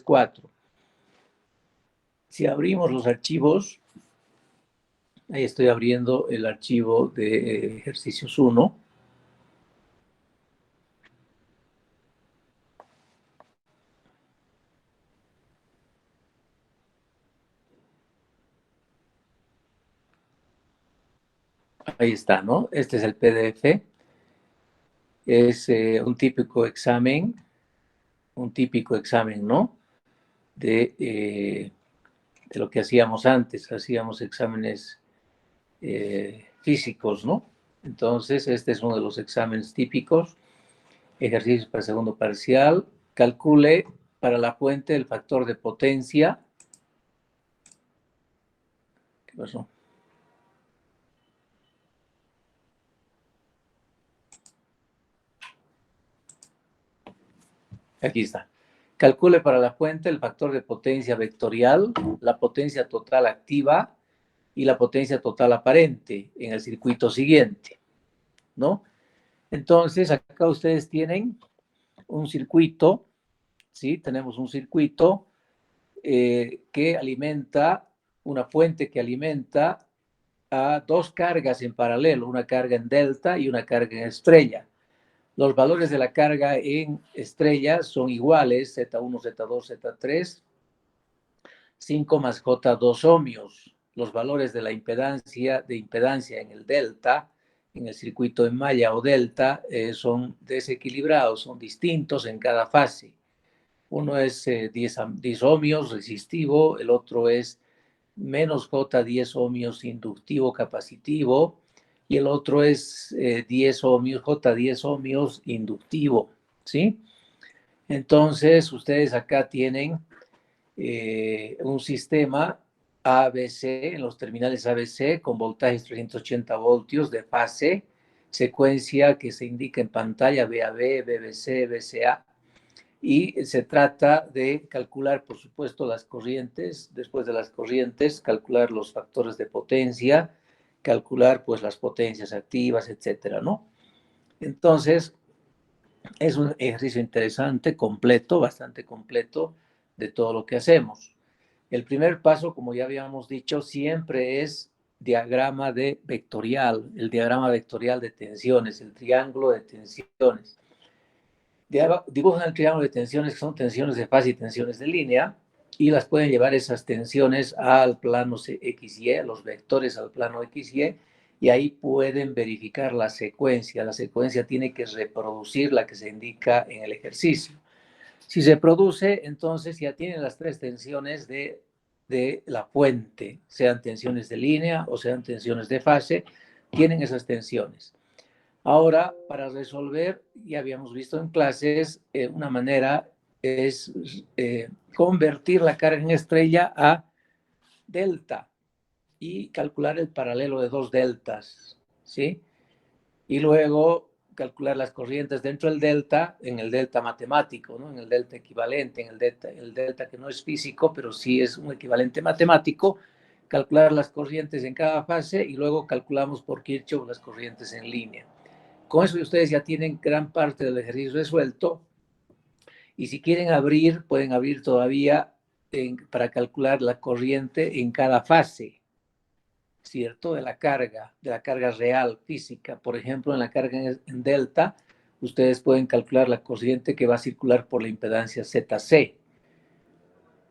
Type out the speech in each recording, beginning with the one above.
4. Si abrimos los archivos, ahí estoy abriendo el archivo de ejercicios 1. Ahí está, ¿no? Este es el PDF. Es un típico examen, ¿no? De lo que hacíamos antes. Hacíamos exámenes físicos, ¿no? Entonces, este es uno de los exámenes típicos. Ejercicios para segundo parcial. Calcule para la fuente el factor de potencia. ¿Qué pasó? Aquí está. Calcule para la fuente el factor de potencia vectorial, la potencia total activa y la potencia total aparente en el circuito siguiente, ¿no? Entonces, acá ustedes tienen un circuito, ¿sí? Tenemos un circuito que alimenta, una fuente que alimenta a dos cargas en paralelo, una carga en delta y una carga en estrella. Los valores de la carga en estrella son iguales, Z1, Z2, Z3, 5 más J2 ohmios. Los valores de la impedancia en el delta, en el circuito en malla o delta, son desequilibrados, son distintos en cada fase. Uno es 10 ohmios resistivo, el otro es menos J 10 ohmios inductivo capacitivo, y el otro es 10 ohmios, J 10 ohmios inductivo, ¿sí? Entonces, ustedes acá tienen un sistema ABC, en los terminales ABC, con voltajes 380 voltios de fase, secuencia que se indica en pantalla, VAB, BBC, BCA, y se trata de calcular, por supuesto, las corrientes, después de las corrientes, calcular los factores de potencia, calcular, pues, las potencias activas, etcétera, ¿no? Entonces, es un ejercicio interesante, completo, bastante completo de todo lo que hacemos. El primer paso, como ya habíamos dicho, siempre es diagrama de vectorial, el diagrama vectorial de tensiones, el triángulo de tensiones. Dibujan el triángulo de tensiones, que son tensiones de fase y tensiones de línea, y las pueden llevar esas tensiones al plano XY, a los vectores al plano XY, y ahí pueden verificar la secuencia. La secuencia tiene que reproducir la que se indica en el ejercicio. Si se produce, entonces ya tienen las tres tensiones de la fuente, sean tensiones de línea o sean tensiones de fase, tienen esas tensiones. Ahora, para resolver, ya habíamos visto en clases, una manera es convertir la carga en estrella a delta y calcular el paralelo de dos deltas, ¿sí? Y luego calcular las corrientes dentro del delta, en el delta matemático, ¿no? En el delta equivalente, en el delta que no es físico, pero sí es un equivalente matemático, calcular las corrientes en cada fase y luego calculamos por Kirchhoff las corrientes en línea. Con eso ustedes ya tienen gran parte del ejercicio resuelto, y si quieren abrir, pueden abrir todavía para calcular la corriente en cada fase, ¿cierto? De la carga real, física. Por ejemplo, en la carga en delta, ustedes pueden calcular la corriente que va a circular por la impedancia ZC,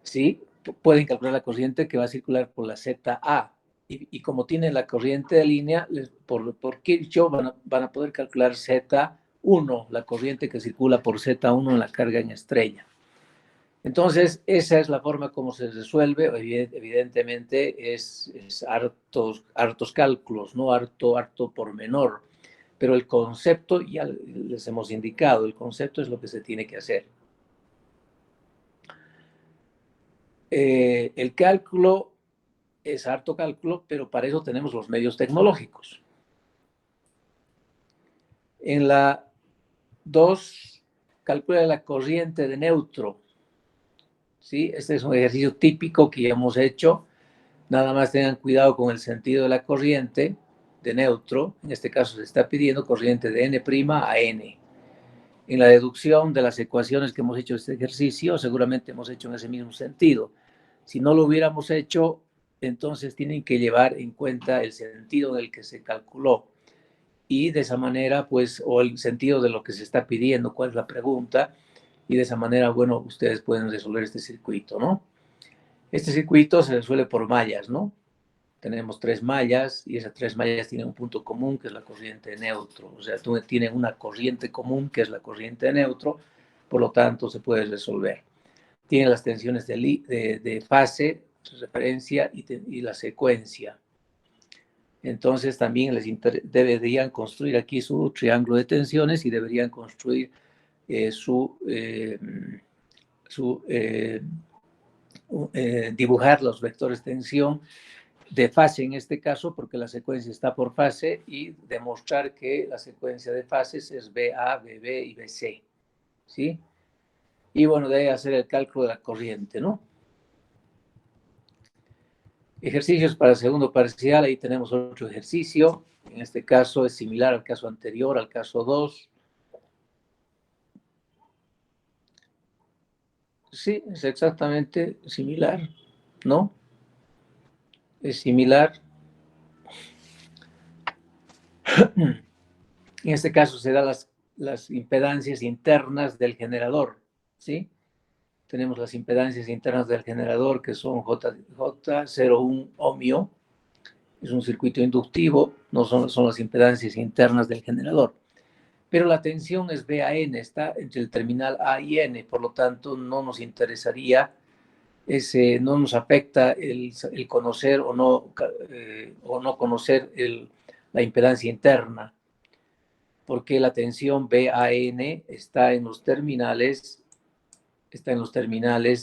¿sí? Pueden calcular la corriente que va a circular por la ZA. Y como tienen la corriente de línea, por Kirchhoff van a poder calcular Z1, la corriente que circula por Z1 en la carga en estrella. Entonces, esa es la forma como se resuelve. Evidentemente, es hartos cálculos, no harto pormenor. Pero el concepto, ya les hemos indicado, el concepto es lo que se tiene que hacer. El cálculo es harto cálculo, pero para eso tenemos los medios tecnológicos. En la 2, calcula la corriente de neutro. ¿Sí? Este es un ejercicio típico que ya hemos hecho. Nada más tengan cuidado con el sentido de la corriente de neutro. En este caso se está pidiendo corriente de N' a N. En la deducción de las ecuaciones que hemos hecho este ejercicio, seguramente hemos hecho en ese mismo sentido. Si no lo hubiéramos hecho, entonces tienen que llevar en cuenta el sentido del que se calculó y de esa manera, pues, o el sentido de lo que se está pidiendo, cuál es la pregunta, y de esa manera, bueno, ustedes pueden resolver este circuito, ¿no? Este circuito se resuelve por mallas, ¿no? Tenemos 3 mallas y esas 3 mallas tienen un punto común que es la corriente de neutro. O sea, tienen una corriente común que es la corriente de neutro, por lo tanto se puede resolver. Tiene las tensiones de fase, referencia y la secuencia. Entonces también deberían construir aquí su triángulo de tensiones y deberían construir dibujar los vectores de tensión de fase en este caso, porque la secuencia está por fase, y demostrar que la secuencia de fases es BA, BB y BC, ¿sí? Y bueno, de ahí hacer el cálculo de la corriente, ¿no? Ejercicios para el segundo parcial, ahí tenemos otro ejercicio, en este caso es similar al caso anterior, al caso 2. Sí, es exactamente similar, ¿no? Es similar. En este caso se dan las impedancias internas del generador, ¿sí? Tenemos las impedancias internas del generador que son J01 ohmio, es un circuito inductivo, no son las impedancias internas del generador. Pero la tensión es BAN, está entre el terminal A y N, por lo tanto no nos interesaría, no nos afecta el conocer o no conocer la impedancia interna, porque la tensión BAN está en los terminales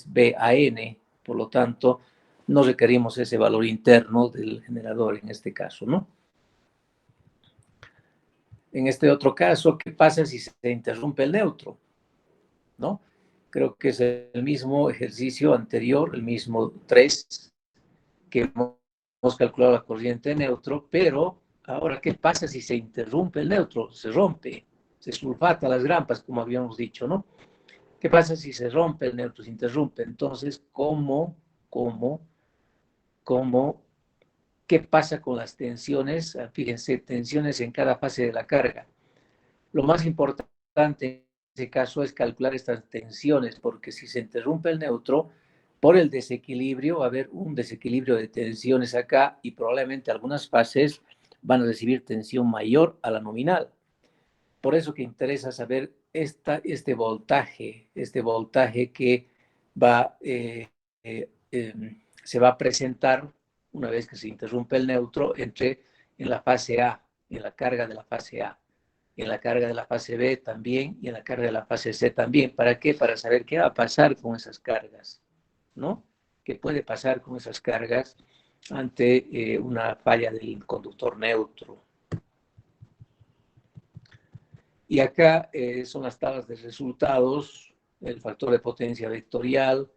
BAN, por lo tanto, no requerimos ese valor interno del generador en este caso, ¿no? En este otro caso, ¿qué pasa si se interrumpe el neutro? ¿No? Creo que es el mismo ejercicio anterior, el mismo 3, que hemos calculado la corriente de neutro, pero ahora, ¿qué pasa si se interrumpe el neutro? Se rompe, se sulfata las grampas, como habíamos dicho, ¿no? ¿Qué pasa si se rompe el neutro, se interrumpe? Entonces, ¿qué pasa con las tensiones? Fíjense, tensiones en cada fase de la carga. Lo más importante en ese caso es calcular estas tensiones, porque si se interrumpe el neutro, por el desequilibrio, va a haber un desequilibrio de tensiones acá y probablemente algunas fases van a recibir tensión mayor a la nominal. Por eso que interesa saber este voltaje que va, se va a presentar una vez que se interrumpe el neutro en la fase A, en la carga de la fase A, en la carga de la fase B también y en la carga de la fase C también. ¿Para qué? Para saber qué va a pasar con esas cargas, ¿no? ¿Qué puede pasar con esas cargas ante una falla del conductor neutro? Y acá son las tablas de resultados, el factor de potencia vectorial,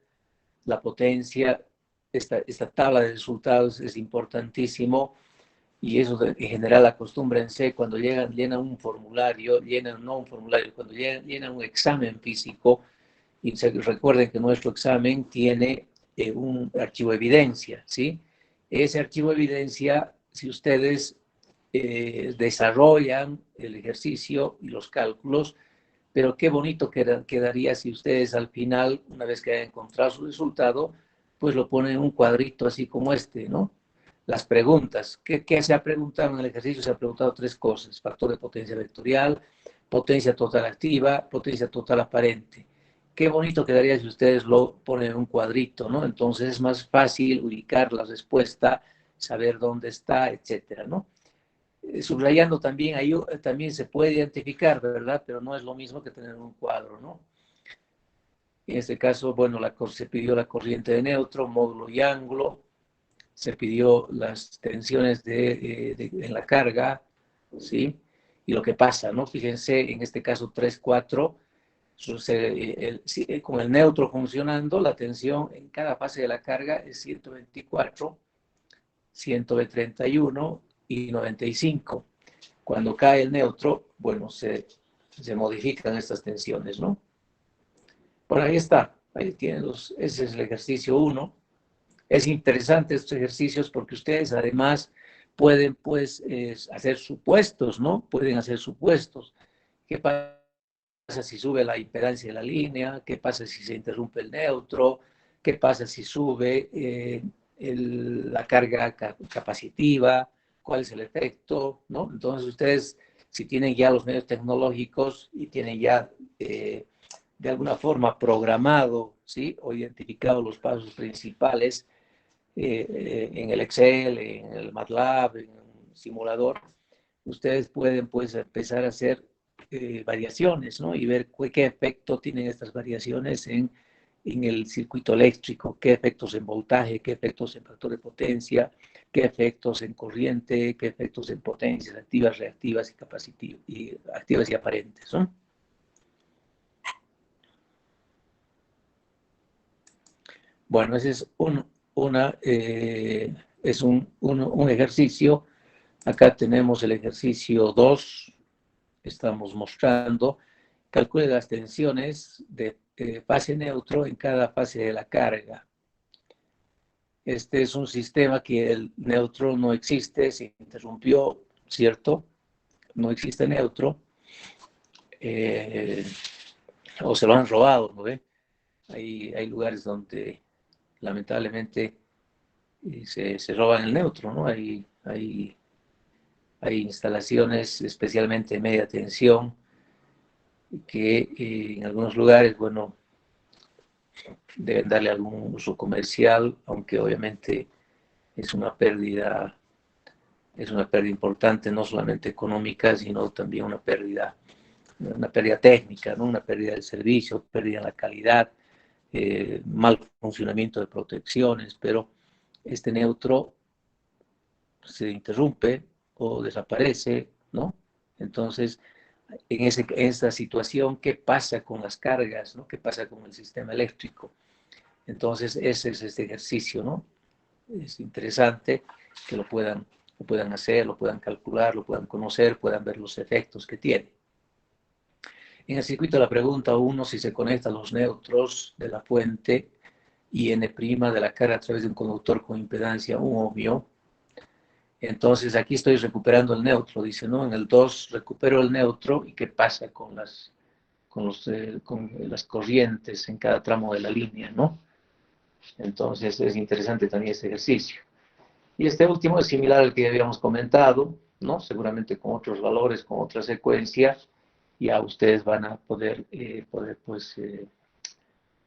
la potencia. Esta tabla de resultados es importantísimo y eso en general acostúmbrense cuando llenan un formulario, no un formulario, cuando llenan un examen físico, y recuerden que nuestro examen tiene un archivo de evidencia, ¿sí? Ese archivo de evidencia, si ustedes desarrollan el ejercicio y los cálculos, pero qué bonito quedaría si ustedes al final, una vez que hayan encontrado su resultado, pues lo ponen en un cuadrito así como este, ¿no? Las preguntas. ¿Qué se ha preguntado en el ejercicio? Se ha preguntado 3 cosas: factor de potencia vectorial, potencia total activa, potencia total aparente. Qué bonito quedaría si ustedes lo ponen en un cuadrito, ¿no? Entonces es más fácil ubicar la respuesta, saber dónde está, etcétera, ¿no? Subrayando también, ahí también se puede identificar, ¿verdad? Pero no es lo mismo que tener un cuadro, ¿no? En este caso, bueno, se pidió la corriente de neutro, módulo y ángulo, se pidió las tensiones en la carga, ¿sí? Y lo que pasa, ¿no? Fíjense, en este caso 3, 4, con el neutro funcionando, la tensión en cada fase de la carga es 124, 131 y 95. Cuando cae el neutro, bueno, se se modifican estas tensiones, ¿no? Por ahí está, ahí tienen ese es el ejercicio 1. Es interesante estos ejercicios porque ustedes además pueden pues hacer supuestos, ¿no? Pueden hacer supuestos. ¿Qué pasa si sube la impedancia de la línea? ¿Qué pasa si se interrumpe el neutro? ¿Qué pasa si sube la carga capacitiva? ¿Cuál es el efecto? ¿No? Entonces ustedes, si tienen ya los medios tecnológicos y tienen ya de alguna forma programado, ¿sí? O identificado los pasos principales en el Excel, en el MATLAB, en un simulador, ustedes pueden pues empezar a hacer variaciones, ¿no? Y ver qué efecto tienen estas variaciones en el circuito eléctrico, qué efectos en voltaje, qué efectos en factor de potencia, qué efectos en corriente, qué efectos en potencias activas, reactivas y capacitivas, y activas y aparentes, ¿no? Bueno, ese es un ejercicio. Acá tenemos el ejercicio 2. Estamos mostrando. Calcule las tensiones de fase neutro en cada fase de la carga. Este es un sistema que el neutro no existe, se interrumpió, ¿cierto? No existe neutro. O se lo han robado, ¿no ve? Hay lugares donde lamentablemente se roban el neutro, ¿no? Hay instalaciones, especialmente de media tensión, que en algunos lugares, bueno, deben darle algún uso comercial, aunque obviamente es es una pérdida importante, no solamente económica, sino también una pérdida técnica, ¿no? Una pérdida del servicio, pérdida de la calidad, mal funcionamiento de protecciones, pero este neutro se interrumpe o desaparece, ¿no? Entonces, en esta situación, ¿qué pasa con las cargas, ¿no? ¿Qué pasa con el sistema eléctrico? Entonces, ese es este ejercicio, ¿no? Es interesante que lo puedan hacer, lo puedan calcular, lo puedan conocer, puedan ver los efectos que tiene. En el circuito de la pregunta 1, si se conectan los neutros de la fuente y N' de la carga a través de un conductor con impedancia 1 ohmio, entonces aquí estoy recuperando el neutro, dice, ¿no? En el 2 recupero el neutro y qué pasa con las corrientes en cada tramo de la línea, ¿no? Entonces es interesante también este ejercicio. Y este último es similar al que habíamos comentado, ¿no? Seguramente con otros valores, con otra secuencia, ya ustedes van a poder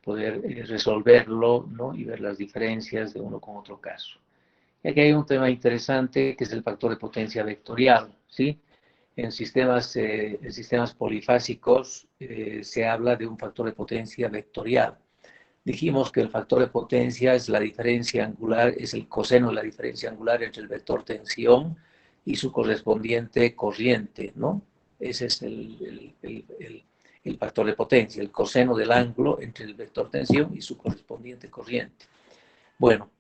resolverlo, ¿no? Y ver las diferencias de uno con otro caso. Y aquí hay un tema interesante que es el factor de potencia vectorial, ¿sí? En sistemas polifásicos se habla de un factor de potencia vectorial. Dijimos que el factor de potencia es la diferencia angular, es el coseno de la diferencia angular entre el vector tensión y su correspondiente corriente, ¿no? Ese es el factor de potencia, el coseno del ángulo entre el vector tensión y su correspondiente corriente. Bueno,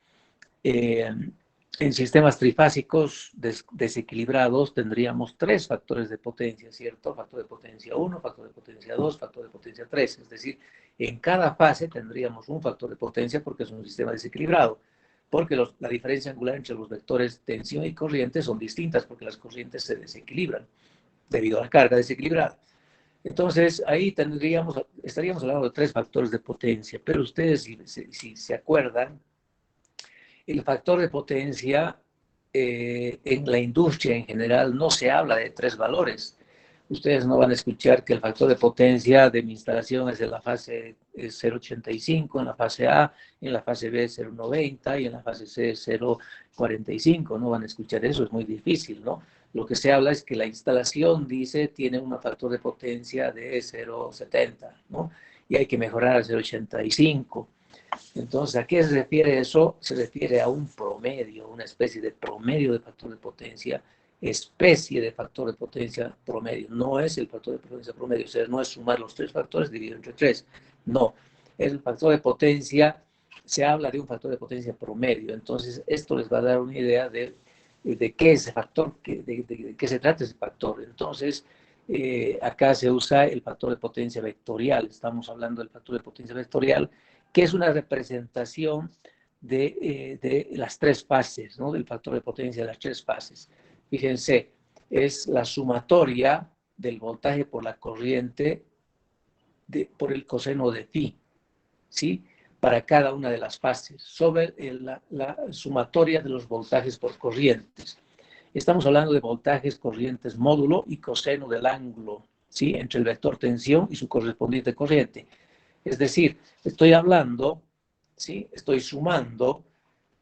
en sistemas trifásicos desequilibrados tendríamos 3 factores de potencia, ¿cierto? Factor de potencia 1, factor de potencia 2, factor de potencia 3. Es decir, en cada fase tendríamos un factor de potencia porque es un sistema desequilibrado. Porque la diferencia angular entre los vectores tensión y corriente son distintas porque las corrientes se desequilibran debido a la carga desequilibrada. Entonces, ahí estaríamos hablando de 3 factores de potencia. Pero ustedes, si se acuerdan, el factor de potencia en la industria en general no se habla de 3 valores. Ustedes no van a escuchar que el factor de potencia de mi instalación es en la fase 0,85, en la fase A, en la fase B 0,90 y en la fase C 0,45. No van a escuchar eso, es muy difícil, ¿no? Lo que se habla es que la instalación, dice, tiene un factor de potencia de 0,70, ¿no? Y hay que mejorar a 0,85. Entonces, ¿a qué se refiere eso? Se refiere a un promedio, una especie de promedio de factor de potencia, especie de factor de potencia promedio. No es el factor de potencia promedio, o sea, no es sumar los 3 factores dividido entre 3. No, el factor de potencia, se habla de un factor de potencia promedio. Entonces, esto les va a dar una idea de qué es ese factor, de qué se trata ese factor. Entonces, acá se usa el factor de potencia vectorial. Estamos hablando del factor de potencia vectorial, que es una representación de las tres fases, ¿no? Del factor de potencia de las tres fases. Fíjense, es la sumatoria del voltaje por la corriente por el coseno de phi, ¿sí? Para cada una de las fases, sobre la sumatoria de los voltajes por corrientes. Estamos hablando de voltajes, corrientes, módulo y coseno del ángulo, ¿sí? Entre el vector tensión y su correspondiente corriente. Es decir, estoy hablando, ¿sí? Estoy sumando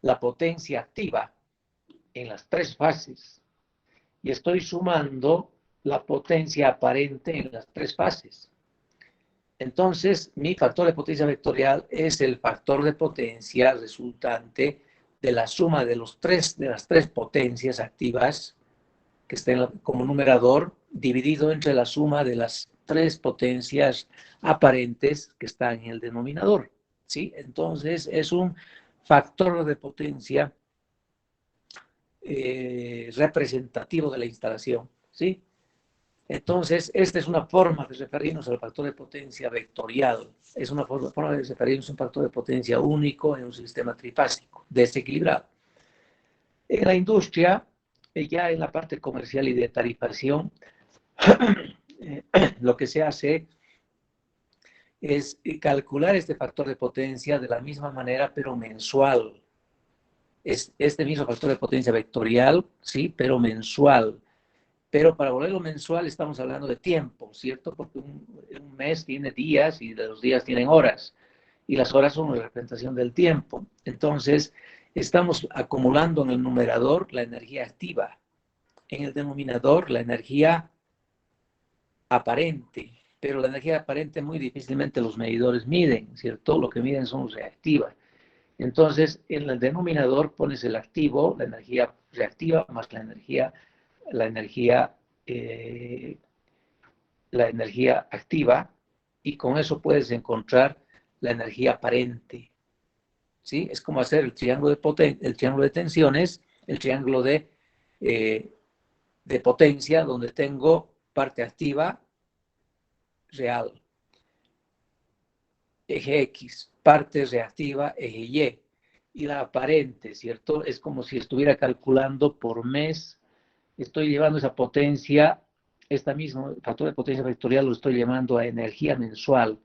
la potencia activa en las tres fases y estoy sumando la potencia aparente en las tres fases. Entonces, mi factor de potencia vectorial es el factor de potencia resultante de la suma de las tres potencias activas que estén como numerador, dividido entre la suma de las tres potencias aparentes que están en el denominador, ¿sí? Entonces, es un factor de potencia representativo de la instalación, ¿sí? Entonces, esta es una forma de referirnos al factor de potencia vectorial. Es una forma de referirnos a un factor de potencia único en un sistema trifásico, desequilibrado. En la industria, ya en la parte comercial y de tarifación, lo que se hace es calcular este factor de potencia de la misma manera, pero mensual. Es este mismo factor de potencia vectorial, sí, pero mensual. Pero para volverlo mensual estamos hablando de tiempo, ¿cierto? Porque un mes tiene días y de los días tienen horas. Y las horas son una representación del tiempo. Entonces, estamos acumulando en el numerador la energía activa. En el denominador, la energía aparente. Pero la energía aparente muy difícilmente los medidores miden, ¿cierto? Lo que miden son reactivas. Entonces, en el denominador pones el activo, la energía reactiva, más la energía activa, y con eso puedes encontrar la energía aparente, ¿sí? Es como hacer el triángulo de tensiones, el triángulo de potencia, donde tengo parte activa real, eje X, parte reactiva, eje Y, y la aparente, ¿cierto? Es como si estuviera calculando por mes, estoy llevando esa potencia, esta misma factor de potencia vectorial lo estoy llamando a energía mensual.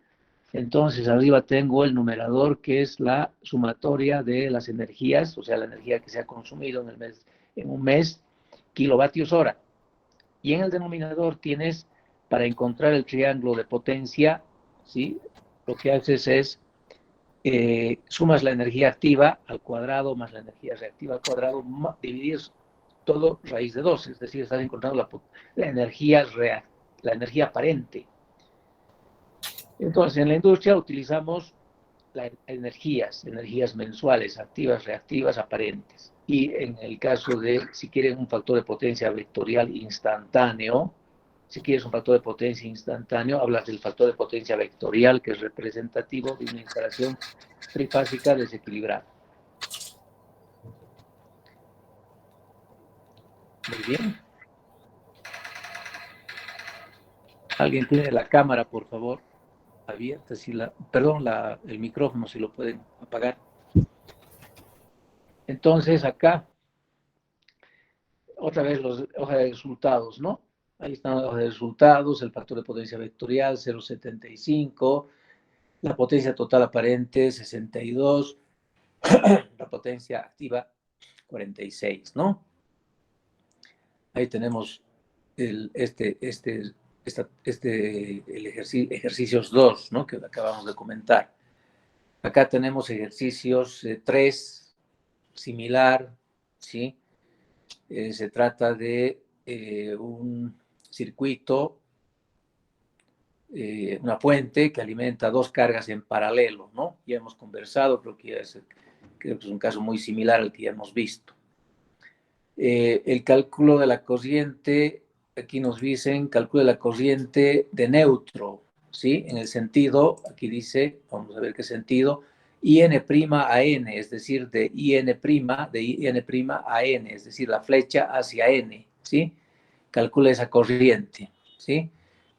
Entonces arriba tengo el numerador, que es la sumatoria de las energías, o sea, la energía que se ha consumido en un mes, kilovatios hora. Y en el denominador tienes, para encontrar el triángulo de potencia, ¿sí? Lo que haces es sumas la energía activa al cuadrado más la energía reactiva al cuadrado, divides todo raíz de 2, es decir, estás encontrando la energía aparente. Entonces, en la industria utilizamos energías mensuales, activas, reactivas, aparentes. Y en el caso de, si quieren un factor de potencia vectorial instantáneo, si quieres un factor de potencia instantáneo, hablas del factor de potencia vectorial, que es representativo de una instalación trifásica desequilibrada. Muy bien. ¿Alguien tiene la cámara, por favor, abierta? Perdón, el micrófono, si lo pueden apagar. Entonces, acá, otra vez hoja de resultados, ¿no? Ahí están las hojas de resultados, el factor de potencia vectorial 0,75, la potencia total aparente 62, la potencia activa 46, ¿no? Ahí tenemos el ejercicios 2, ¿no? Que acabamos de comentar. Acá tenemos ejercicios 3, similar, ¿sí? Se trata de un circuito, una fuente que alimenta dos cargas en paralelo, ¿no? Ya hemos conversado, creo que es un caso muy similar al que ya hemos visto. El cálculo de la corriente, aquí nos dicen, cálculo de la corriente de neutro, ¿sí? En el sentido, aquí dice, vamos a ver qué sentido, IN' a N, es decir, de IN' a N, es decir, la flecha hacia N, ¿sí? Calcula esa corriente, ¿sí?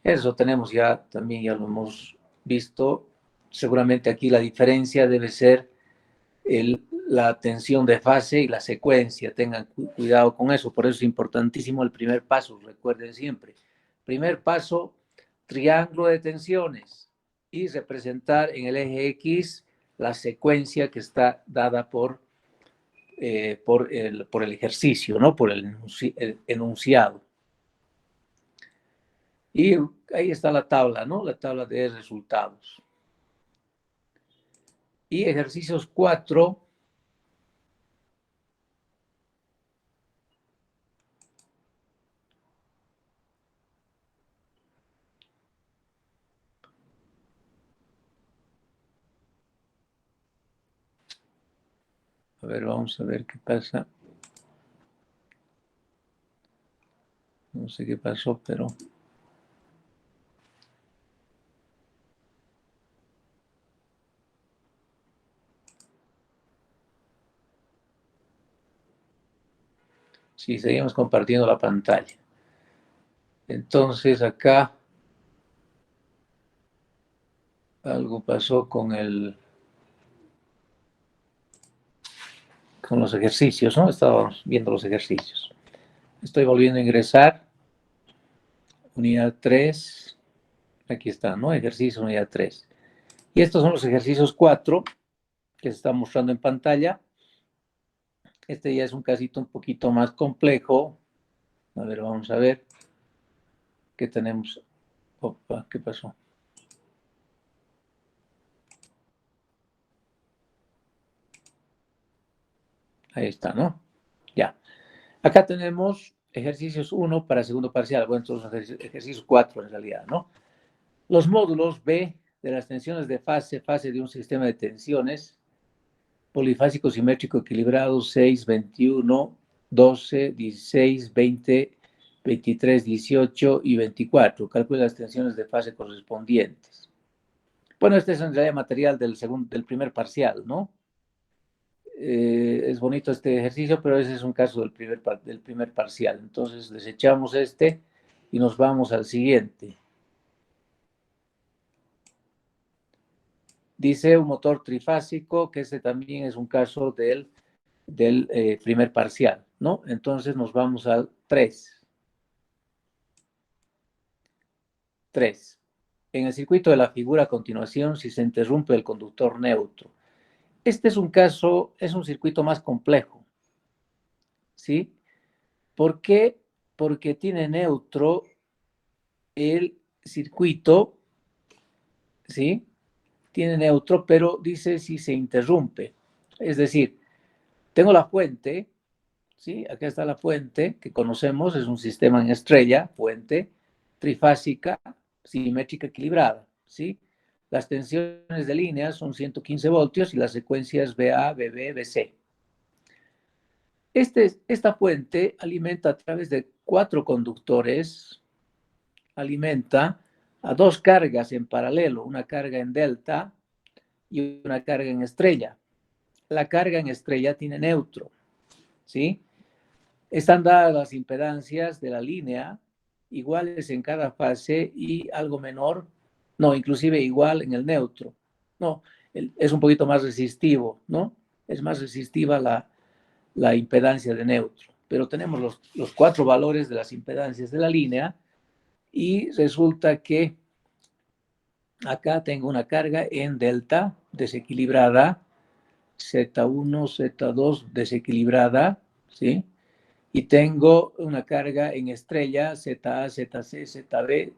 Eso tenemos ya, también ya lo hemos visto. Seguramente aquí la diferencia debe ser la tensión de fase y la secuencia. Tengan cuidado con eso. Por eso es importantísimo el primer paso. Recuerden siempre. Primer paso, triángulo de tensiones y representar en el eje X la secuencia que está dada por el ejercicio, ¿no? Por el enunciado. Y ahí está la tabla, ¿no? La tabla de resultados. Y ejercicios 4. A ver, vamos a ver qué pasa. No sé qué pasó, pero... Sí, seguimos compartiendo la pantalla. Entonces acá algo pasó con los ejercicios, ¿no? Estábamos viendo los ejercicios. Estoy volviendo a ingresar. Unidad 3. Aquí está, ¿no? Ejercicio unidad 3. Y estos son los ejercicios 4 que se están mostrando en pantalla. Este ya es un casito un poquito más complejo. A ver, vamos a ver qué tenemos. Opa, ¿qué pasó? Ahí está, ¿no? Ya. Acá tenemos ejercicios 1 para segundo parcial. Bueno, estos son ejercicios 4 en realidad, ¿no? Los módulos B de las tensiones de fase de un sistema de tensiones polifásico simétrico equilibrado 6, 21, 12, 16, 20, 23, 18 y 24. Calcula las tensiones de fase correspondientes. Bueno, este es en realidad material del primer parcial, ¿no? Es bonito este ejercicio, pero ese es un caso del primer parcial. Entonces desechamos este y nos vamos al siguiente. Dice un motor trifásico, que este también es un caso del primer parcial, ¿no? Entonces nos vamos al 3. 3. En el circuito de la figura a continuación, si se interrumpe el conductor neutro. Este es un caso, es un circuito más complejo, ¿sí? ¿Por qué? Porque tiene neutro el circuito, ¿sí? Tiene neutro, pero dice si se interrumpe. Es decir, tengo la fuente, ¿sí? Acá está la fuente que conocemos, es un sistema en estrella, fuente trifásica, simétrica equilibrada, ¿sí? Las tensiones de línea son 115 voltios y la secuencia es VA, VB, VC. Esta fuente alimenta a través de 4 conductores, alimenta a 2 cargas en paralelo, una carga en delta y una carga en estrella. La carga en estrella tiene neutro, ¿sí? Están dadas las impedancias de la línea, iguales en cada fase y algo menor, no, inclusive igual en el neutro. No, es un poquito más resistivo, ¿no? Es más resistiva la impedancia de neutro. Pero tenemos los 4 valores de las impedancias de la línea y resulta que acá tengo una carga en delta desequilibrada, Z1, Z2 desequilibrada, ¿sí? Y tengo una carga en estrella, ZA, ZC, ZB,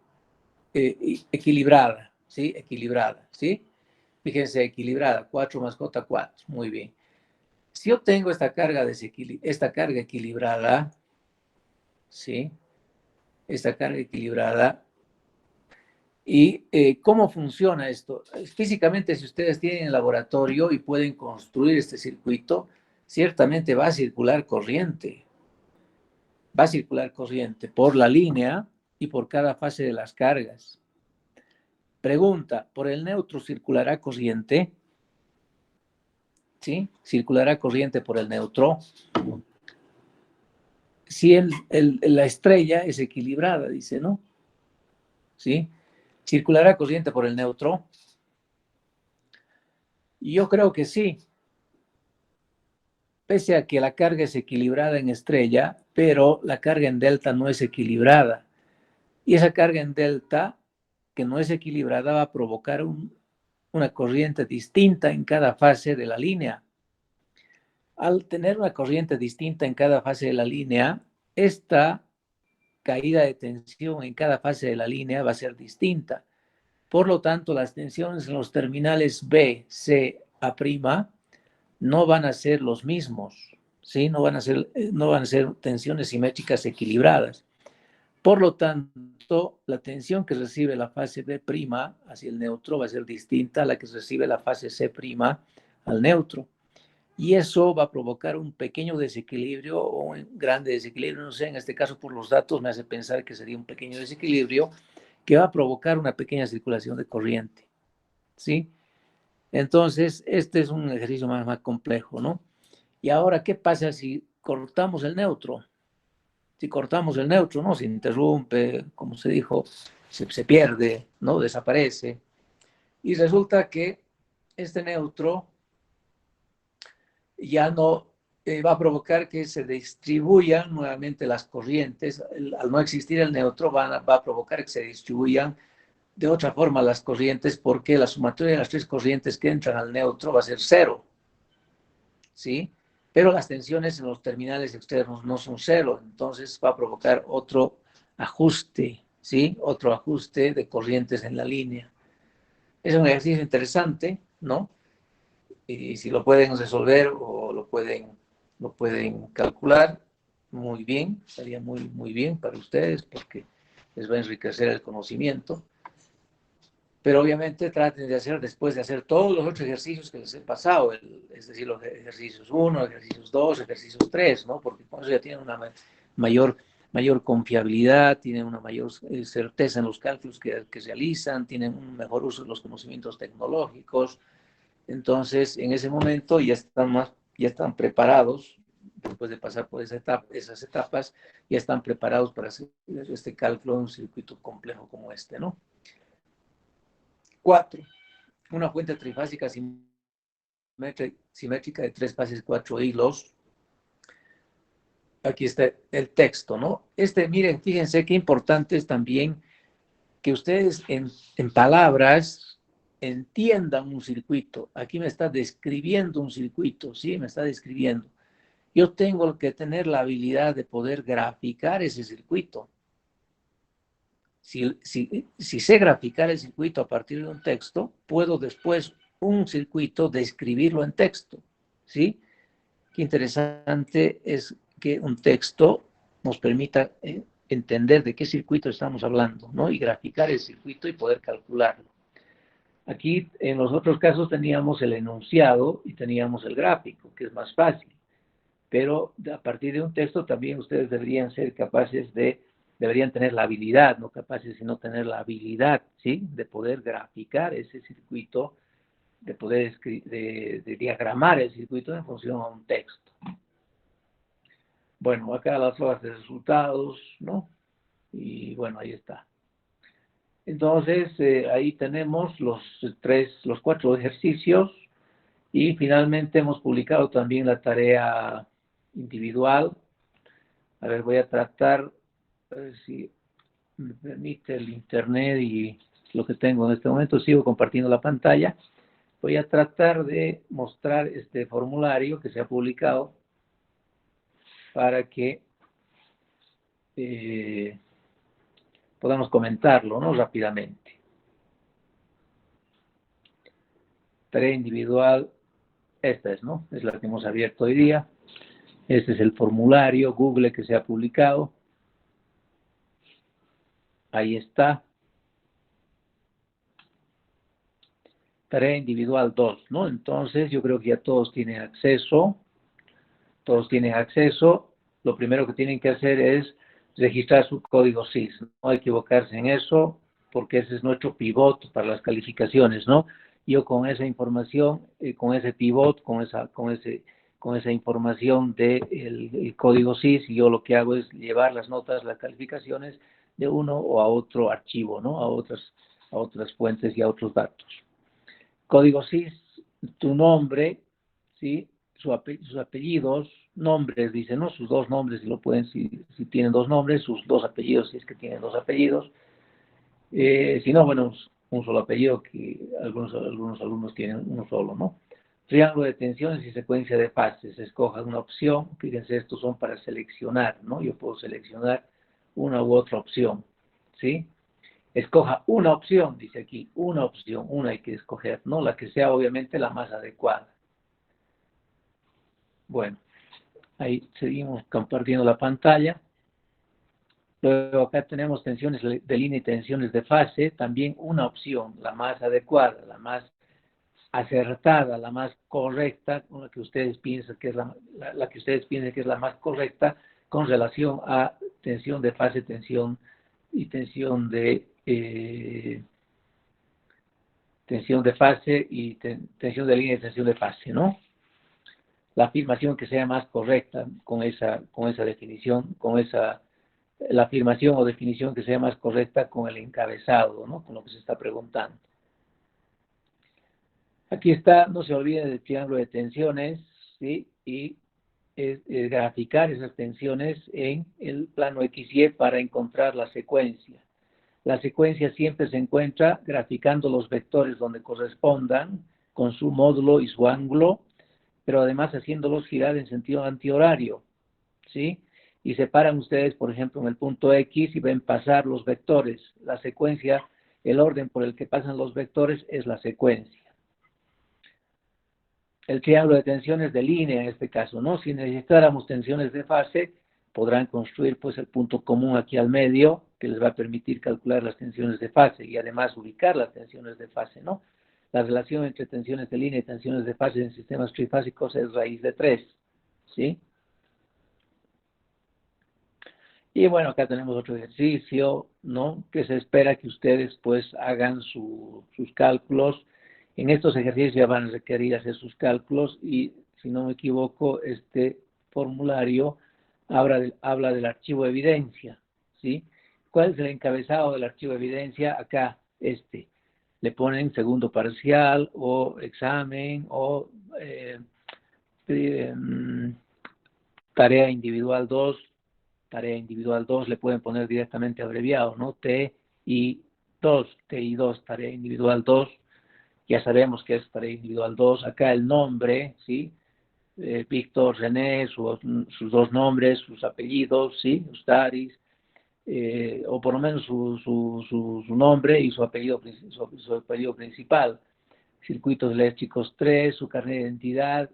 equilibrada, ¿sí? Equilibrada, ¿sí? Fíjense, equilibrada, 4 más J4, muy bien. Si yo tengo esta carga equilibrada, ¿sí? Esta carga equilibrada, ¿y cómo funciona esto? Físicamente, si ustedes tienen el laboratorio y pueden construir este circuito, ciertamente va a circular corriente. Va a circular corriente por la línea y por cada fase de las cargas. Pregunta, ¿por el neutro circulará corriente? ¿Sí? ¿Circulará corriente por el neutro? Si la estrella es equilibrada, dice, ¿no? ¿sí? ¿Circulará corriente por el neutro? Y yo creo que sí, pese a que la carga es equilibrada en estrella, pero la carga en delta no es equilibrada. Y esa carga en delta, que no es equilibrada, va a provocar una corriente distinta en cada fase de la línea. Al tener una corriente distinta en cada fase de la línea, esta caída de tensión en cada fase de la línea va a ser distinta. Por lo tanto, las tensiones en los terminales B, C, A' no van a ser los mismos, ¿sí? No van a ser tensiones simétricas equilibradas. Por lo tanto, la tensión que recibe la fase B' hacia el neutro va a ser distinta a la que recibe la fase C' al neutro. Y eso va a provocar un pequeño desequilibrio o un grande desequilibrio, no sé, en este caso por los datos me hace pensar que sería un pequeño desequilibrio que va a provocar una pequeña circulación de corriente, ¿sí? Entonces, este es un ejercicio más complejo, ¿no? Y ahora, ¿qué pasa si cortamos el neutro? Si cortamos el neutro, ¿no? Se interrumpe, como se dijo, se pierde, ¿no? Desaparece. Y resulta que este neutro ya no va a provocar que se distribuyan nuevamente las corrientes. Al no existir el neutro, va a provocar que se distribuyan de otra forma las corrientes, porque la sumatoria de las tres corrientes que entran al neutro va a ser cero, ¿sí? Pero las tensiones en los terminales externos no son cero, entonces va a provocar otro ajuste, ¿sí? Otro ajuste de corrientes en la línea. Es un ejercicio interesante, ¿no? Y si lo pueden resolver o lo pueden calcular, muy bien, estaría muy bien para ustedes porque les va a enriquecer el conocimiento. Pero obviamente traten de hacer después de hacer todos los otros ejercicios que les he pasado, es decir, los ejercicios 1, ejercicios 2, ejercicios 3, ¿no? Porque con eso ya tienen una mayor confiabilidad, tienen una mayor certeza en los cálculos que realizan, tienen un mejor uso de los conocimientos tecnológicos. Entonces, en ese momento ya están preparados, después de pasar por esas etapas, ya están preparados para hacer este cálculo en un circuito complejo como este, ¿no? 4. Una fuente trifásica simétrica de 3 fases, 4 hilos. Aquí está el texto, ¿no? Miren, fíjense qué importante es también que ustedes en palabras entiendan un circuito. Aquí me está describiendo un circuito, ¿sí? Me está describiendo. Yo tengo que tener la habilidad de poder graficar ese circuito. Si sé graficar el circuito a partir de un texto, puedo después un circuito describirlo en texto, ¿sí? Qué interesante es que un texto nos permita entender de qué circuito estamos hablando, ¿no? Y graficar el circuito y poder calcularlo. Aquí, en los otros casos, teníamos el enunciado y teníamos el gráfico, que es más fácil. Pero a partir de un texto también ustedes deberían ser capaces deberían tener la habilidad, no capaces, sino tener la habilidad, ¿sí? De poder graficar ese circuito, de poder de diagramar el circuito en función a un texto. Bueno, acá las hojas de resultados, ¿no? Y bueno, ahí está. Entonces, ahí tenemos los 4 ejercicios y finalmente hemos publicado también la tarea individual. A ver, voy a tratar, a ver si me permite el internet y lo que tengo en este momento. Sigo compartiendo la pantalla. Voy a tratar de mostrar este formulario que se ha publicado para que podamos comentarlo, ¿no? Rápidamente. Tarea individual, esta es, ¿no? Es la que hemos abierto hoy día. Este es el formulario Google que se ha publicado. Ahí está. Tarea individual 2, ¿no? Entonces, yo creo que ya todos tienen acceso. Todos tienen acceso. Lo primero que tienen que hacer es registrar su código SIS. No equivocarse en eso, porque ese es nuestro pivot para las calificaciones, ¿no? Yo con esa información, con ese pivot, con esa información del código SIS, yo lo que hago es llevar las notas, las calificaciones de uno o a otro archivo, ¿no? A otras fuentes y a otros datos. Código SIS, tu nombre, ¿sí? Sus apellidos, nombres, dice, ¿no? Sus dos nombres, si tienen dos nombres, sus dos apellidos, si es que tienen dos apellidos. Si no, bueno, un solo apellido, que algunos alumnos tienen uno solo, ¿no? Triángulo de tensiones y secuencia de fases. Escoja una opción. Fíjense, estos son para seleccionar, ¿no? Yo puedo seleccionar una u otra opción, ¿sí? Escoja una opción, dice aquí, una opción, una hay que escoger, ¿no? La que sea obviamente la más adecuada. Bueno, ahí seguimos compartiendo la pantalla. Luego acá tenemos tensiones de línea y tensiones de fase, también una opción, la más adecuada, la más acertada, la más correcta, la que ustedes piensan que es la que ustedes piensan que es la más correcta con relación a tensión de fase, tensión tensión de fase y tensión de línea y tensión de fase, ¿no? La afirmación que sea más correcta con esa definición, la afirmación o definición que sea más correcta con el encabezado, ¿no? Con lo que se está preguntando. Aquí está, no se olviden del triángulo de tensiones, ¿sí? Y graficar esas tensiones en el plano XY para encontrar la secuencia. La secuencia siempre se encuentra graficando los vectores donde correspondan con su módulo y su ángulo, pero además haciéndolos girar en sentido antihorario, ¿sí? Y separan ustedes, por ejemplo, en el punto X y ven pasar los vectores. La secuencia, el orden por el que pasan los vectores es la secuencia. El triángulo de tensiones de línea en este caso, ¿no? Si necesitáramos tensiones de fase, podrán construir pues el punto común aquí al medio, que les va a permitir calcular las tensiones de fase y además ubicar las tensiones de fase, ¿no? La relación entre tensiones de línea y tensiones de fase en sistemas trifásicos es raíz de 3, ¿sí? Y bueno, acá tenemos otro ejercicio, ¿no? Que se espera que ustedes pues hagan sus cálculos. En estos ejercicios ya van a requerir hacer sus cálculos y, si no me equivoco, este formulario habla del archivo de evidencia, ¿sí? ¿Cuál es el encabezado del archivo de evidencia? Acá, le ponen segundo parcial o examen o eh, tarea individual 2. Tarea individual 2 le pueden poner directamente abreviado, ¿no? TI2, tarea individual 2, ya sabemos que es tarea individual 2, acá el nombre, ¿sí? Víctor, René, sus dos nombres, sus apellidos, ¿sí? Ustaris, o por lo menos su nombre y su apellido principal. Circuitos eléctricos 3, su carnet de identidad,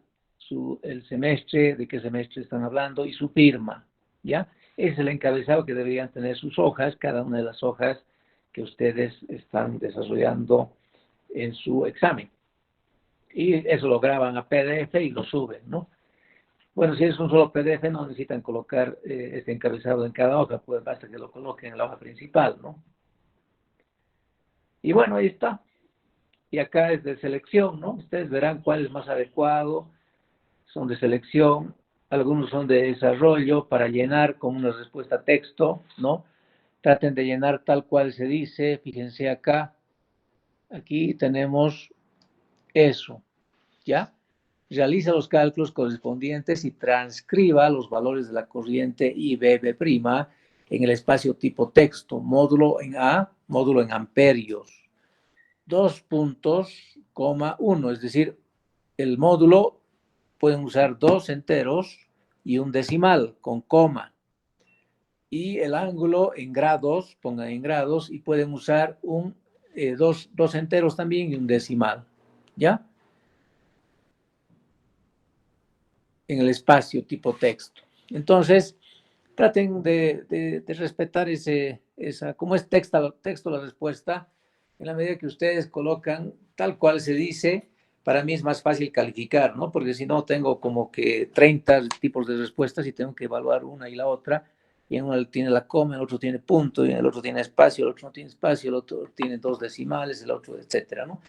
el semestre, de qué semestre están hablando y su firma, ¿ya? Ese es el encabezado que deberían tener sus hojas, cada una de las hojas que ustedes están desarrollando en su examen. Y eso lo graban a PDF y lo suben, ¿no? Bueno, si es un solo PDF, no necesitan colocar este encabezado en cada hoja, pues basta que lo coloquen en la hoja principal, ¿no? Y bueno, ahí está. Y acá es de selección, ¿no? Ustedes verán cuál es más adecuado, son de selección, algunos son de desarrollo para llenar con una respuesta texto, ¿no? Traten de llenar tal cual se dice, fíjense acá, aquí tenemos eso, ¿ya? Realiza los cálculos correspondientes y transcriba los valores de la corriente IBB' en el espacio tipo texto, módulo en A, módulo en amperios. 2.1, es decir, el módulo pueden usar dos enteros y un decimal con coma. Y el ángulo en grados, pongan en grados, y pueden usar dos enteros también y un decimal, ¿ya? En el espacio tipo texto. Entonces, traten de respetar como es texto la respuesta, en la medida que ustedes colocan tal cual se dice, para mí es más fácil calificar, ¿no? Porque si no, tengo como que 30 tipos de respuestas y tengo que evaluar una y la otra, y en uno tiene la coma, el otro tiene punto, y el otro tiene espacio, el otro no tiene espacio, el otro tiene dos decimales, el otro, etcétera, ¿no?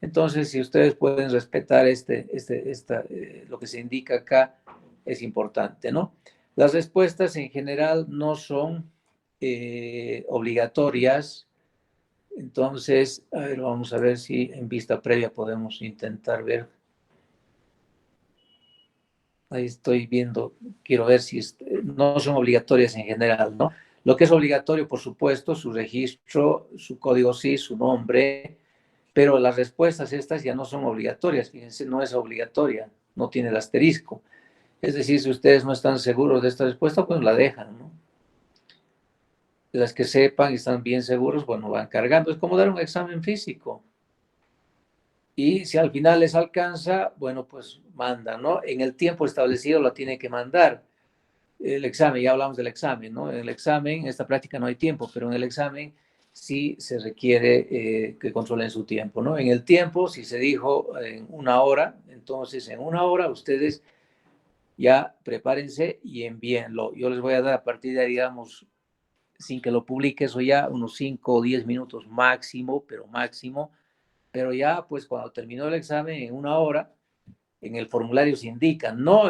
Entonces, si ustedes pueden respetar lo que se indica acá, es importante, ¿no? Las respuestas en general no son obligatorias. Entonces, a ver, vamos a ver si en vista previa podemos intentar ver. Ahí estoy viendo, quiero ver si no son obligatorias en general, ¿no? Lo que es obligatorio, por supuesto, su registro, su código SIS, su nombre, pero las respuestas estas ya no son obligatorias, fíjense, no es obligatoria, no tiene el asterisco. Es decir, si ustedes no están seguros de esta respuesta, pues la dejan, ¿no? Las que sepan y están bien seguros, bueno, van cargando. Es como dar un examen físico. Y si al final les alcanza, bueno, pues mandan, ¿no? En el tiempo establecido lo tiene que mandar. El examen, ya hablamos del examen, ¿no? En el examen, en esta práctica no hay tiempo, pero en el examen sí se requiere que controlen su tiempo, ¿no? En el tiempo, si se dijo en 1 hora, entonces en 1 hora ustedes ya prepárense y envíenlo. Yo les voy a dar a partir de ahí, digamos, sin que lo publique, eso ya unos 5 o 10 minutos máximo, pero ya pues cuando terminó el examen en 1 hora, en el formulario se indica, no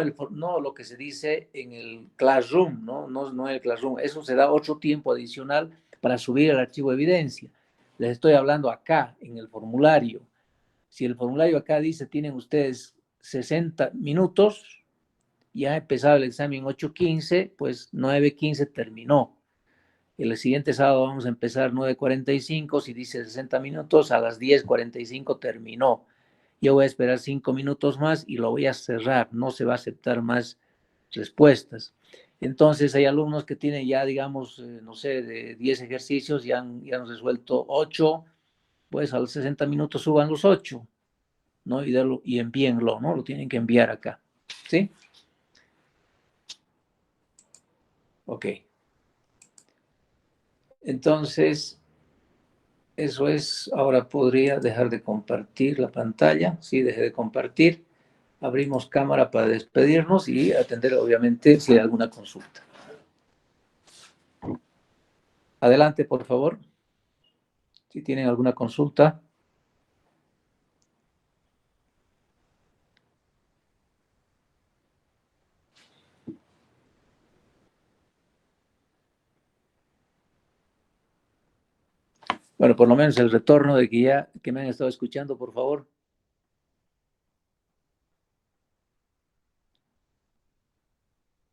lo que se dice en el Classroom, no en el Classroom, eso se da otro tiempo adicional para subir el archivo de evidencia. Les estoy hablando acá, en el formulario. Si el formulario acá dice, tienen ustedes 60 minutos, ya ha empezado el examen 8:15, pues 9:15 terminó. El siguiente sábado vamos a empezar 9:45, si dice 60 minutos, a las 10:45 terminó. Yo voy a esperar 5 minutos más y lo voy a cerrar, no se va a aceptar más respuestas. Entonces hay alumnos que tienen ya, digamos, no sé, de 10 ejercicios, ya han resuelto 8, pues a los 60 minutos suban los 8, ¿no? Y envíenlo, ¿no? Lo tienen que enviar acá, ¿sí? Ok. Entonces, eso es, ahora podría dejar de compartir la pantalla, sí, dejé de compartir. Abrimos cámara para despedirnos y atender, obviamente, si hay alguna consulta. Adelante, por favor. Si tienen alguna consulta. Bueno, por lo menos el retorno de que me han estado escuchando, por favor.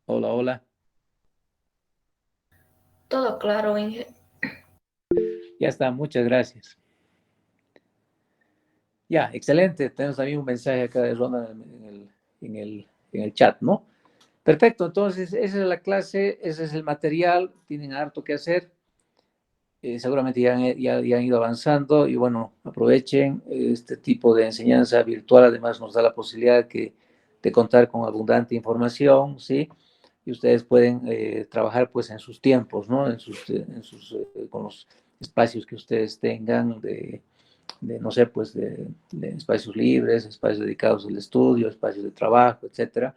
Hola, hola. Todo claro, Inge. Ya está, muchas gracias. Ya, excelente. Tenemos también un mensaje acá de Ronda en el chat, ¿no? Perfecto, entonces esa es la clase, ese es el material, tienen harto que hacer. Seguramente ya han ido avanzando y bueno, aprovechen este tipo de enseñanza virtual, además nos da la posibilidad de contar con abundante información, ¿sí? Y ustedes pueden trabajar pues en sus tiempos, ¿no? Con los espacios que ustedes tengan no sé, pues de espacios libres, espacios dedicados al estudio, espacios de trabajo, etcétera.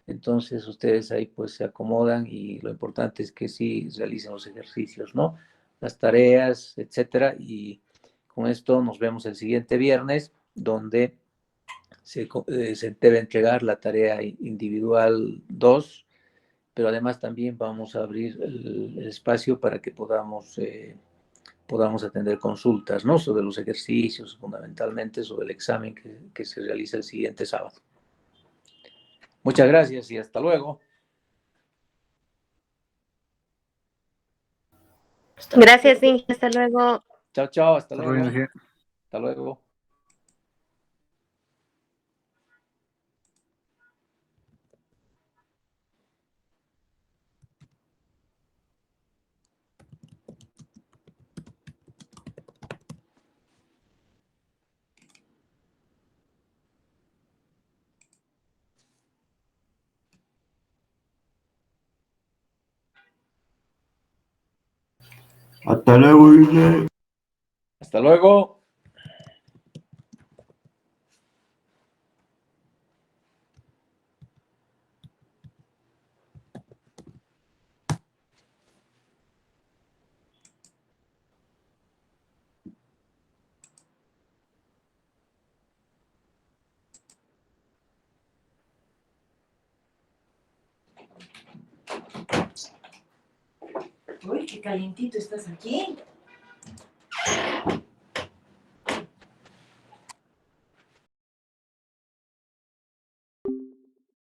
Entonces ustedes ahí pues se acomodan y lo importante es que sí realicen los ejercicios, ¿no? Las tareas, etcétera. Y con esto nos vemos el siguiente viernes, donde se debe entregar la tarea individual 2, pero además también vamos a abrir el espacio para que podamos atender consultas, ¿no? Sobre los ejercicios, fundamentalmente sobre el examen que se realiza el siguiente sábado. Muchas gracias y hasta luego. Gracias, Inge. Hasta luego. Chao, chao, hasta Hasta luego. luego. Hasta luego. Hasta luego, Inge. Hasta luego. qué calientito estás aquí.